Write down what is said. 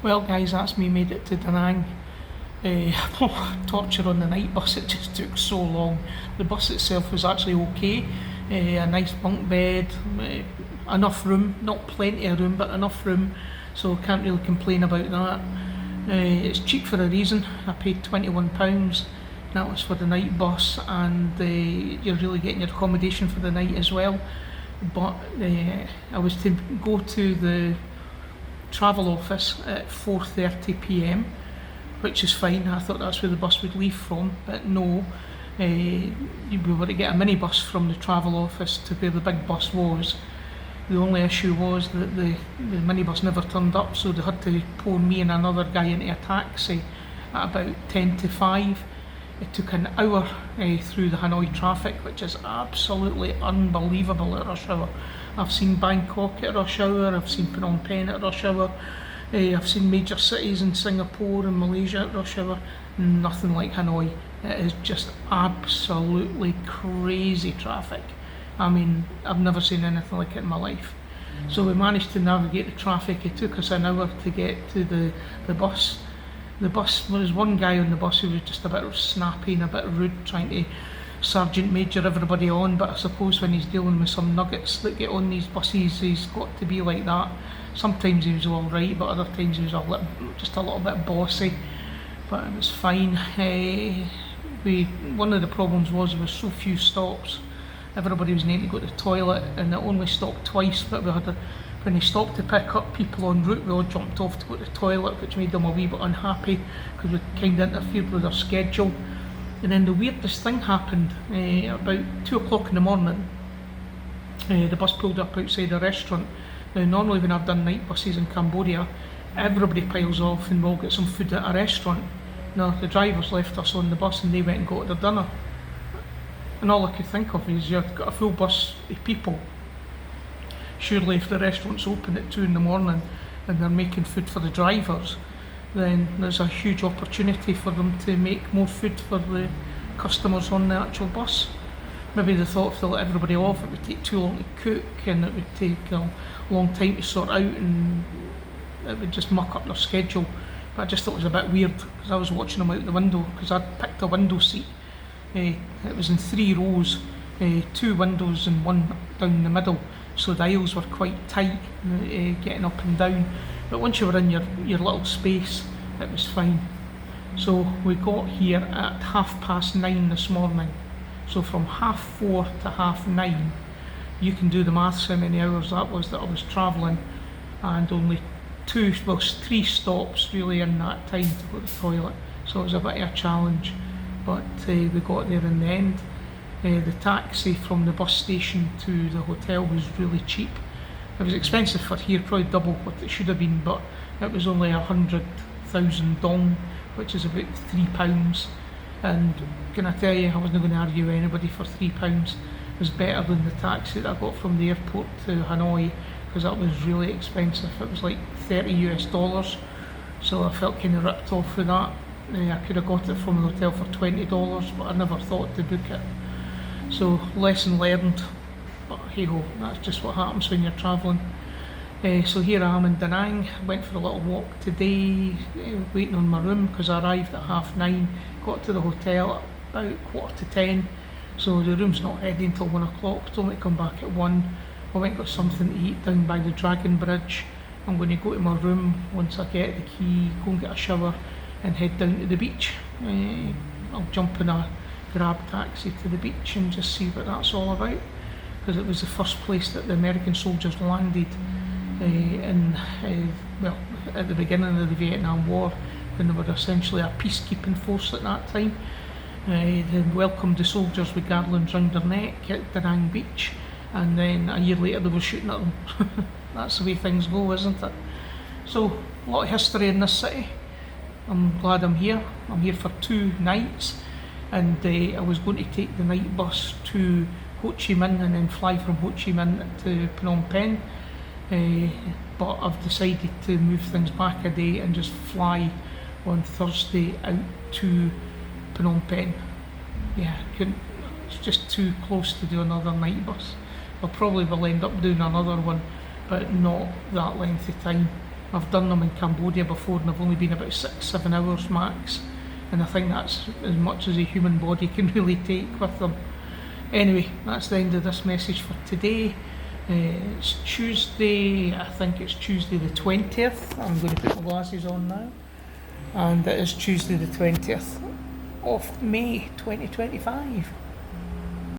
Well guys, that's me made it to Danang. Torture on the night bus, it just took so long. The bus itself was actually okay, a nice bunk bed, enough room, not plenty of room but enough room, so can't really complain about that. It's cheap for a reason. I paid £21, that was for the night bus, and you're really getting your accommodation for the night as well. But I was to go to the travel office at 4:30 p.m, which is fine. I thought that's where the bus would leave from, but no, we were to get a minibus from the travel office to where the big bus was. The only issue was that the minibus never turned up, so they had to pull me and another guy into a taxi at about 10 to 5. It took an hour through the Hanoi traffic, which is absolutely unbelievable at rush hour. I've seen Bangkok at rush hour, I've seen Phnom Penh at rush hour, I've seen major cities in Singapore and Malaysia at rush hour. Nothing like Hanoi. It is just absolutely crazy traffic. I mean, I've never seen anything like it in my life. So we managed to navigate the traffic. It took us an hour to get to the bus. The bus, there was one guy on the bus who was just a bit snappy and a bit rude, trying to sergeant major everybody on, but I suppose when he's dealing with some nuggets that get on these buses, he's got to be like that. Sometimes he was alright, but other times he was just a little bit bossy, but it was fine. One of the problems was there were so few stops. Everybody was needing to go to the toilet, and it only stopped twice, but when they stopped to pick up people en route, we all jumped off to go to the toilet, which made them a wee bit unhappy because we kind of interfered with their schedule. And then the weirdest thing happened. About 2 o'clock in the morning, the bus pulled up outside a restaurant. Now normally when I've done night buses in Cambodia, everybody piles off and we'll get some food at a restaurant. Now the drivers left us on the bus and they went and got their dinner. And all I could think of is you've got a full bus of people. Surely if the restaurant's open at 2 in the morning and they're making food for the drivers, then there's a huge opportunity for them to make more food for the customers on the actual bus. Maybe they thought if they let everybody off it would take too long to cook and it would take a long time to sort out and it would just muck up their schedule. But I just thought it was a bit weird because I was watching them out the window because I'd picked a window seat. It was in 3 rows, 2 windows and 1 down the middle, so the aisles were quite tight getting up and down. But once you were in your little space, it was fine. So we got here at 9:30 this morning. So from 4:30 to 9:30, you can do the maths how many hours that was I was travelling, and only 3 stops really in that time to go to the toilet. So it was a bit of a challenge, but we got there in the end. The taxi from the bus station to the hotel was really cheap. It was expensive for here, probably double what it should have been, but it was only 100,000 dong, which is about £3. And can I tell you, I wasn't going to argue with anybody for £3. It was better than the taxi that I got from the airport to Hanoi, because that was really expensive. It was like $30, so I felt kind of ripped off with that. I could have got it from the hotel for $20, but I never thought to book it. So lesson learned. But hey ho, that's just what happens when you're travelling. So here I am in Danang. Went for a little walk today, waiting on my room because I arrived at 9:30. Got to the hotel at about 9:45. So the room's not ready until 1 o'clock. Told me to come back at 1. I went and got something to eat down by the Dragon Bridge. I'm going to go to my room once I get the key, go and get a shower and head down to the beach. I'll jump in a grab taxi to the beach and just see what that's all about, because it was the first place that the American soldiers landed at the beginning of the Vietnam War, when they were essentially a peacekeeping force at that time. They welcomed the soldiers with garlands round their neck at Danang Beach, and then a year later they were shooting at them. That's the way things go, isn't it? So, a lot of history in this city. I'm glad I'm here. I'm here for 2 nights, and I was going to take the night bus to Ho Chi Minh and then fly from Ho Chi Minh to Phnom Penh, but I've decided to move things back a day and just fly on Thursday out to Phnom Penh. Yeah, it's just too close to do another night bus. I probably will end up doing another one, but not that length of time. I've done them in Cambodia before and I've only been about 6-7 hours max, and I think that's as much as a human body can really take with them. Anyway, that's the end of this message for today. It's Tuesday, I think it's Tuesday the 20th. I'm going to put my glasses on now. And it is Tuesday the 20th of May 2025.